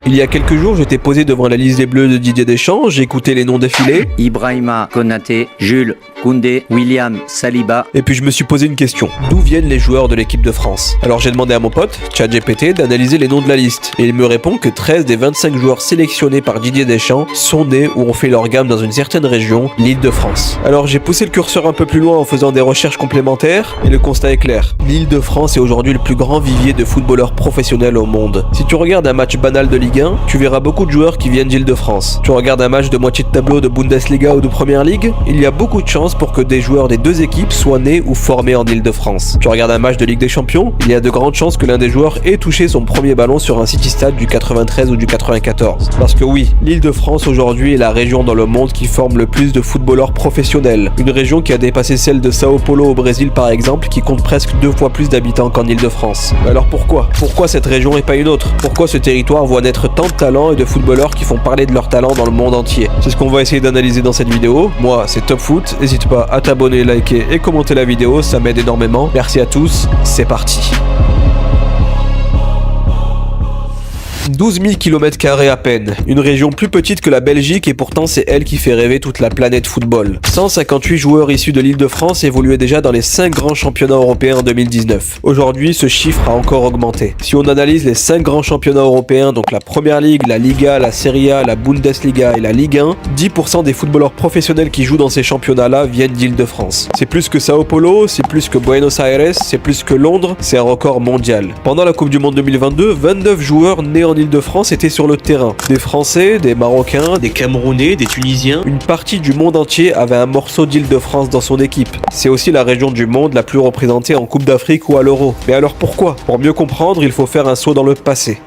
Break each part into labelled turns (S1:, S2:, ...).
S1: Il y a quelques jours, j'étais posé devant la liste des Bleus de Didier Deschamps, j'ai écouté les noms défiler.
S2: Ibrahima Konaté, Jules Koundé, William Saliba.
S1: Et puis je me suis posé une question. D'où viennent les joueurs de l'équipe de France? Alors j'ai demandé à mon pote, ChatGPT, d'analyser les noms de la liste. Et il me répond que 13 des 25 joueurs sélectionnés par Didier Deschamps sont nés ou ont fait leur gamme dans une certaine région, l'Île-de-France. Alors j'ai poussé le curseur un peu plus loin en faisant des recherches complémentaires, et le constat est clair. L'Île-de-France est aujourd'hui le plus grand vivier de footballeurs professionnels au monde. Si tu regardes un match banal de Ligue 1, tu verras beaucoup de joueurs qui viennent d'Île-de-France. Tu regardes un match de moitié de tableau de Bundesliga ou de Première Ligue, il y a beaucoup de chances pour que des joueurs des deux équipes soient nés ou formés en Île-de-France. Tu regardes un match de Ligue des Champions, il y a de grandes chances que l'un des joueurs ait touché son premier ballon sur un City Stade du 93 ou du 94. Parce que oui, l'Île-de-France aujourd'hui est la région dans le monde qui forme le plus de footballeurs professionnels. Une région qui a dépassé celle de Sao Paulo au Brésil par exemple, qui compte presque 2 fois plus d'habitants qu'en Île-de-France. Alors pourquoi? Pourquoi cette région et pas une autre? Pourquoi ce territoire voit naître tant de talents et de footballeurs qui font parler de leur talent dans le monde entier? C'est ce qu'on va essayer d'analyser dans cette vidéo. Moi, c'est Top Foot. N'hésite pas à t'abonner, liker et commenter la vidéo, ça m'aide énormément. Merci à tous, c'est parti. 12 000 km² à peine, une région plus petite que la Belgique et pourtant c'est elle qui fait rêver toute la planète football. 158 joueurs issus de l'Île-de-France évoluaient déjà dans les 5 grands championnats européens en 2019. Aujourd'hui, ce chiffre a encore augmenté. Si on analyse les 5 grands championnats européens, donc la Première Ligue, la Liga, la Serie A, la Bundesliga et la Ligue 1, 10% des footballeurs professionnels qui jouent dans ces championnats-là viennent d'Île-de-France. C'est plus que Sao Paulo, c'est plus que Buenos Aires, c'est plus que Londres, c'est un record mondial. Pendant la Coupe du Monde 2022, 29 joueurs nés en Île-de-France étaient sur le terrain. Des Français, des Marocains, des Camerounais, des Tunisiens. Une partie du monde entier avait un morceau d'Île-de-France dans son équipe. C'est aussi la région du monde la plus représentée en Coupe d'Afrique ou à l'Euro. Mais alors pourquoi? Pour mieux comprendre, il faut faire un saut dans le passé.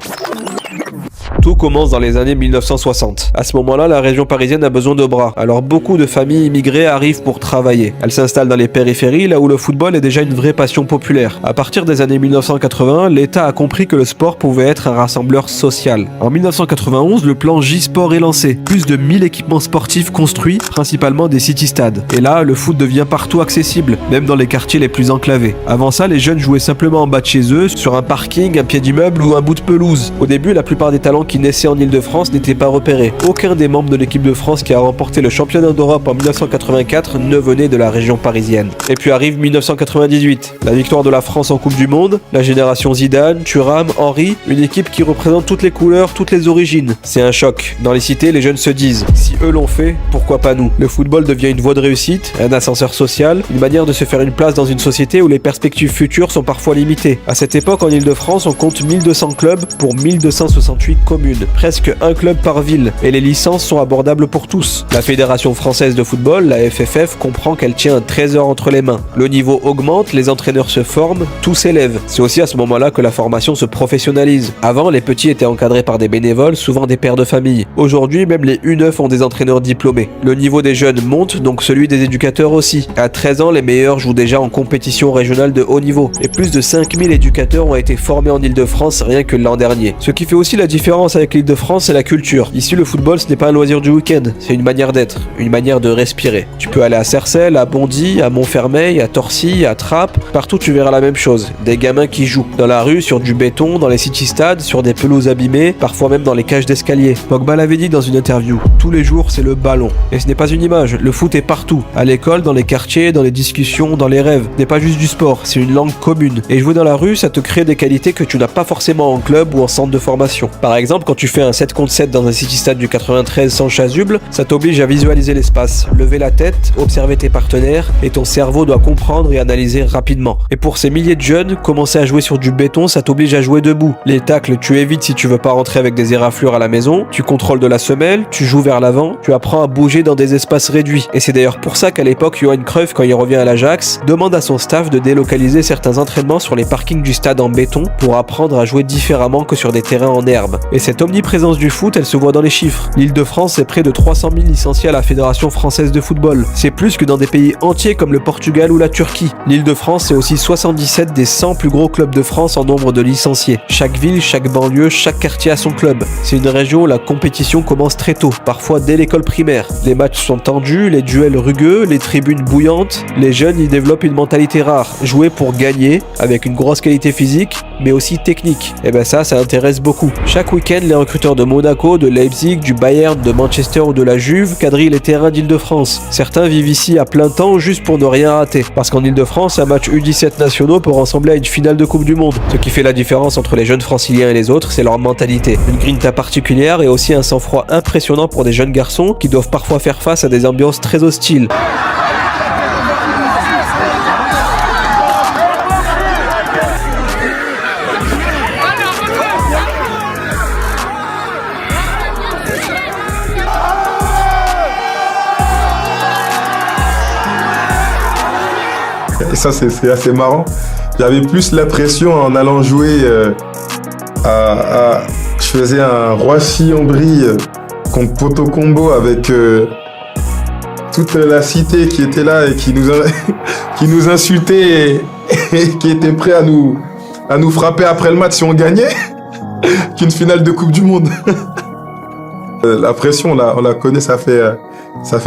S1: Tout commence dans les années 1960. À ce moment-là, la région parisienne a besoin de bras. Alors beaucoup de familles immigrées arrivent pour travailler. Elles s'installent dans les périphéries, là où le football est déjà une vraie passion populaire. À partir des années 1980, l'État a compris que le sport pouvait être un rassembleur social. En 1991, le plan J-Sport est lancé. Plus de 1000 équipements sportifs construits, principalement des city-stades. Et là, le foot devient partout accessible, même dans les quartiers les plus enclavés. Avant ça, les jeunes jouaient simplement en bas de chez eux, sur un parking, un pied d'immeuble ou un bout de pelouse. Au début, la plupart des talents qui naissaient en Île-de-France n'étaient pas repérés. Aucun des membres de l'équipe de France qui a remporté le championnat d'Europe en 1984 ne venait de la région parisienne. Et puis arrive 1998, la victoire de la France en Coupe du Monde, la génération Zidane, Thuram, Henry, une équipe qui représente toutes les couleurs, toutes les origines. C'est un choc. Dans les cités, les jeunes se disent, si eux l'ont fait, pourquoi pas nous? Le football devient une voie de réussite, un ascenseur social, une manière de se faire une place dans une société où les perspectives futures sont parfois limitées. À cette époque, en Île-de-France, on compte 1200 clubs pour 1268 communes. Presque un club par ville, et les licences sont abordables pour tous. La Fédération française de football, la FFF, comprend qu'elle tient un trésor entre les mains. Le niveau augmente, les entraîneurs se forment, tout s'élève. C'est aussi à ce moment-là que la formation se professionnalise. Avant, les petits étaient encadrés par des bénévoles, souvent des pères de famille. Aujourd'hui, même les U9 ont des entraîneurs diplômés. Le niveau des jeunes monte, donc celui des éducateurs aussi. À 13 ans, les meilleurs jouent déjà en compétition régionale de haut niveau. Et plus de 5000 éducateurs ont été formés en Île-de-France rien que l'an dernier. Ce qui fait aussi la différence avec l'Île-de-France, c'est la culture. Ici, le football, ce n'est pas un loisir du week-end, c'est une manière d'être, une manière de respirer. Tu peux aller à Sarcelles, à Bondy, à Montfermeil, à Torcy, à Trappes, partout tu verras la même chose. Des gamins qui jouent. Dans la rue, sur du béton, dans les city-stades, sur des pelouses abîmées, parfois même dans les cages d'escalier. Pogba l'avait dit dans une interview, tous les jours, c'est le ballon. Et ce n'est pas une image, le foot est partout. À l'école, dans les quartiers, dans les discussions, dans les rêves. Ce n'est pas juste du sport, c'est une langue commune. Et jouer dans la rue, ça te crée des qualités que tu n'as pas forcément en club ou en centre de formation. Par exemple, quand tu fais un 7 contre 7 dans un city-stade du 93 sans chasuble, ça t'oblige à visualiser l'espace, lever la tête, observer tes partenaires, et ton cerveau doit comprendre et analyser rapidement. Et pour ces milliers de jeunes, commencer à jouer sur du béton, ça t'oblige à jouer debout. Les tacles, tu évites si tu veux pas rentrer avec des éraflures à la maison, tu contrôles de la semelle, tu joues vers l'avant, tu apprends à bouger dans des espaces réduits. Et c'est d'ailleurs pour ça qu'à l'époque, Johan Cruyff, quand il revient à l'Ajax, demande à son staff de délocaliser certains entraînements sur les parkings du stade en béton pour apprendre à jouer différemment que sur des terrains en herbe. Et cette omniprésence du foot, elle se voit dans les chiffres. L'Île-de-France, c'est près de 300 000 licenciés à la Fédération française de football. C'est plus que dans des pays entiers comme le Portugal ou la Turquie. L'Île-de-France, c'est aussi 77 des 100 plus gros clubs de France en nombre de licenciés. Chaque ville, chaque banlieue, chaque quartier a son club. C'est une région où la compétition commence très tôt, parfois dès l'école primaire. Les matchs sont tendus, les duels rugueux, les tribunes bouillantes. Les jeunes y développent une mentalité rare, jouer pour gagner, avec une grosse qualité physique, mais aussi technique. Et ben ça intéresse beaucoup. Chaque week-end, week-end, les recruteurs de Monaco, de Leipzig, du Bayern, de Manchester ou de la Juve quadrillent les terrains d'Île-de-France. Certains vivent ici à plein temps juste pour ne rien rater. Parce qu'en Île-de-France, un match U17 nationaux peut ressembler à une finale de Coupe du Monde. Ce qui fait la différence entre les jeunes franciliens et les autres, c'est leur mentalité. Une grinta particulière et aussi un sang-froid impressionnant pour des jeunes garçons qui doivent parfois faire face à des ambiances très hostiles.
S3: Et ça, c'est assez marrant. J'avais plus l'impression en allant jouer je faisais un Roissy-en-Brie contre Poto Combo avec toute la cité qui était là et qui nous insultait et qui était prêt à nous frapper après le match si on gagnait qu'une finale de Coupe du Monde. La pression, on la connaît, ça fait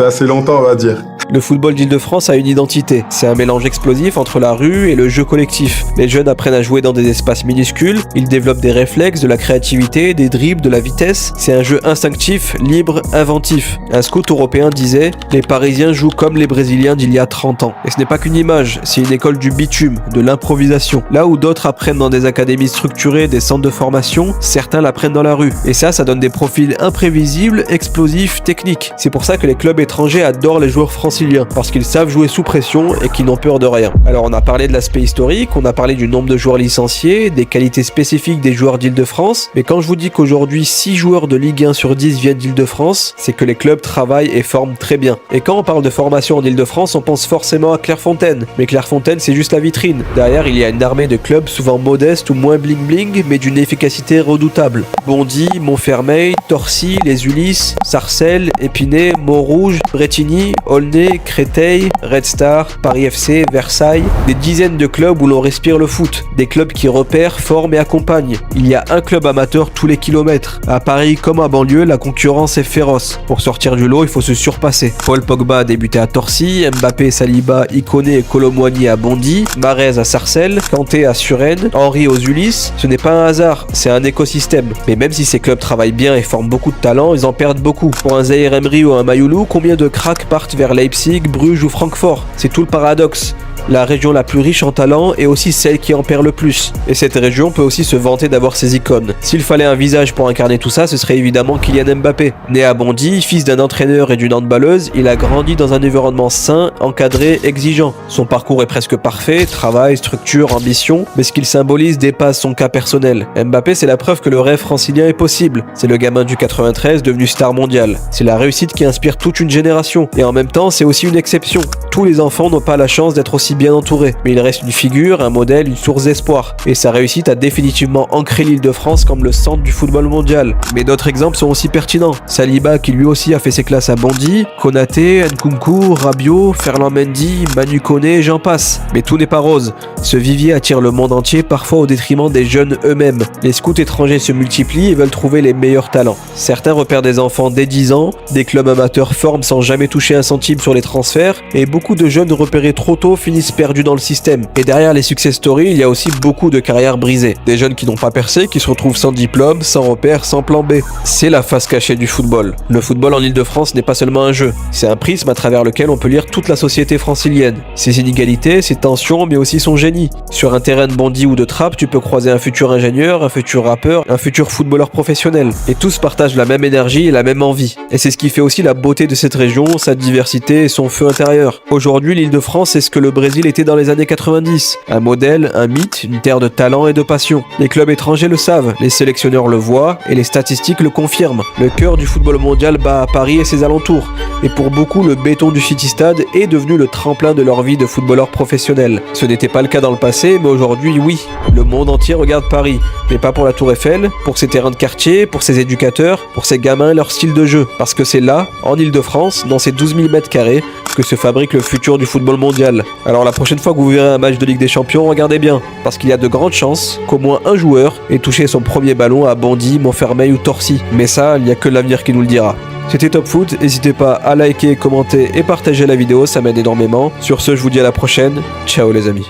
S3: assez longtemps, on va dire.
S1: Le football d'Île-de-France a une identité. C'est un mélange explosif entre la rue et le jeu collectif. Les jeunes apprennent à jouer dans des espaces minuscules, ils développent des réflexes, de la créativité, des dribbles, de la vitesse. C'est un jeu instinctif, libre, inventif. Un scout européen disait « Les Parisiens jouent comme les Brésiliens d'il y a 30 ans ». Et ce n'est pas qu'une image, c'est une école du bitume, de l'improvisation. Là où d'autres apprennent dans des académies structurées, des centres de formation, certains l'apprennent dans la rue. Et ça donne des profils imprévisibles, explosifs, techniques. C'est pour ça que les clubs étrangers adorent les joueurs franciliens, parce qu'ils savent jouer sous pression et qu'ils n'ont peur de rien. Alors on a parlé de l'aspect historique, on a parlé du nombre de joueurs licenciés, des qualités spécifiques des joueurs d'Île-de-France, mais quand je vous dis qu'aujourd'hui 6 joueurs de Ligue 1 sur 10 viennent d'Île-de-France, c'est que les clubs travaillent et forment très bien. Et quand on parle de formation en Île-de-France, on pense forcément à Clairefontaine, mais Clairefontaine c'est juste la vitrine. Derrière il y a une armée de clubs souvent modestes ou moins bling bling, mais d'une efficacité redoutable. Bondy, Montfermeil, Torcy, les Ulysses, Sarcelles, Épinay, Montrouge, Bretigny, Aulnay, Créteil, Red Star, Paris FC, Versailles, des dizaines de clubs où l'on respire le foot, des clubs qui repèrent, forment et accompagnent. Il y a un club amateur tous les kilomètres. À Paris comme à banlieue, la concurrence est féroce. Pour sortir du lot, il faut se surpasser. Paul Pogba a débuté à Torcy, Mbappé, Saliba, Ikoné et Colomboigny à Bondy, Mahrez à Sarcelles, Kanté à Suresnes, Henry aux Ulysses. Ce n'est pas un hasard, c'est un écosystème. Mais même si ces clubs travaillent bien et forment beaucoup de talents, ils en perdent beaucoup. Pour un Zahir Emery ou un Mayoulou, combien de cracks partent vers Leipzig, Bruges ou Francfort? C'est tout le paradoxe. La région la plus riche en talent est aussi celle qui en perd le plus. Et cette région peut aussi se vanter d'avoir ses icônes. S'il fallait un visage pour incarner tout ça, ce serait évidemment Kylian Mbappé. Né à Bondy, fils d'un entraîneur et d'une handballeuse, il a grandi dans un environnement sain, encadré, exigeant. Son parcours est presque parfait, travail, structure, ambition, mais ce qu'il symbolise dépasse son cas personnel. Mbappé, c'est la preuve que le rêve francilien est possible. C'est le gamin du 93 devenu star mondial. C'est la réussite qui inspire toute une génération. Et en même temps, c'est aussi une exception. Tous les enfants n'ont pas la chance d'être aussi bien entouré, mais il reste une figure, un modèle, une source d'espoir. Et sa réussite a définitivement ancré l'Île-de-France comme le centre du football mondial. Mais d'autres exemples sont aussi pertinents. Saliba qui lui aussi a fait ses classes à Bondy, Konaté, Nkunku, Rabiot, Ferland Mendy, Manu Koné, j'en passe. Mais tout n'est pas rose. Ce vivier attire le monde entier, parfois au détriment des jeunes eux-mêmes. Les scouts étrangers se multiplient et veulent trouver les meilleurs talents. Certains repèrent des enfants dès 10 ans, des clubs amateurs forment sans jamais toucher un centime sur les transferts, et beaucoup de jeunes repérés trop tôt finissent perdus dans le système. Et derrière les success stories, il y a aussi beaucoup de carrières brisées. Des jeunes qui n'ont pas percé, qui se retrouvent sans diplôme, sans repère, sans plan B. C'est la face cachée du football. Le football en Île-de-France n'est pas seulement un jeu, c'est un prisme à travers lequel on peut lire toute la société francilienne. Ses inégalités, ses tensions, mais aussi son génie. Sur un terrain de Bondy ou de Trappes, tu peux croiser un futur ingénieur, un futur rappeur, un futur footballeur professionnel. Et tous partagent la même énergie et la même envie. Et c'est ce qui fait aussi la beauté de cette région, sa diversité et son feu intérieur. Aujourd'hui, l'Île-de-France est ce que le Brésil était dans les années 90. Un modèle, un mythe, une terre de talent et de passion. Les clubs étrangers le savent, les sélectionneurs le voient et les statistiques le confirment. Le cœur du football mondial bat à Paris et ses alentours. Et pour beaucoup, le béton du City Stade est devenu le tremplin de leur vie de footballeur professionnel. Ce n'était pas le cas dans le passé, mais aujourd'hui, oui. Le monde entier regarde Paris. Mais pas pour la Tour Eiffel, pour ses terrains de quartier, pour ses éducateurs, pour ses gamins et leur style de jeu. Parce que c'est là, en Île-de-France, dans ces 12 000 mètres carrés, que se fabrique le futur du football mondial. Alors la prochaine fois que vous verrez un match de Ligue des Champions, regardez bien, parce qu'il y a de grandes chances qu'au moins un joueur ait touché son premier ballon à Bondy, Montfermeil ou Torcy. Mais ça, il n'y a que l'avenir qui nous le dira. C'était Top Foot, n'hésitez pas à liker, commenter et partager la vidéo, ça m'aide énormément. Sur ce, je vous dis à la prochaine, ciao les amis.